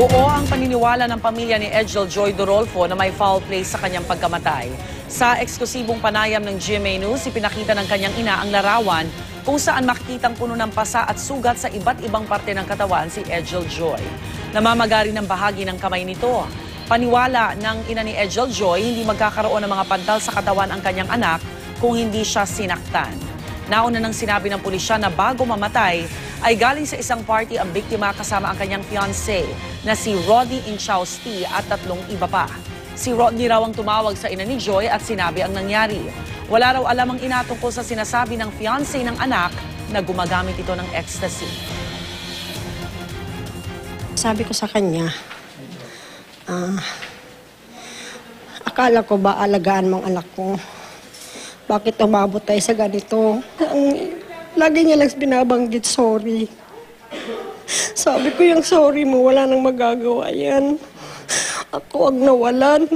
Buo ang paniniwala ng pamilya ni Edgel Joy Dorolfo na may foul play sa kanyang pagkamatay. Sa eksklusibong panayam ng GMA News, ipinakita ng kanyang ina ang larawan kung saan makikitang puno ng pasa at sugat sa iba't ibang parte ng katawan si Edgel Joy. Namamagari ng bahagi ng kamay nito. Paniwala ng ina ni Edgel Joy, hindi magkakaroon ng mga pantal sa katawan ang kanyang anak kung hindi siya sinaktan. Nauna nang sinabi ng pulisya na bago mamatay ay galing sa isang party ang biktima kasama ang kanyang fiancé na si Roddy Inchausti at 3 iba pa. Si Roddy raw ang tumawag sa ina ni Joy at sinabi ang nangyari. Wala raw alam ang ina tungkol sa sinasabi ng fiancé ng anak na gumagamit ito ng ecstasy. Sabi ko sa kanya, akala ko ba alagaan mong anak ko? Bakit umabot tayo sa ganito? Lagi niya lang binabanggit, sorry. Sabi ko, yung sorry mo, wala nang magagawa yan. Ako ang nawalan.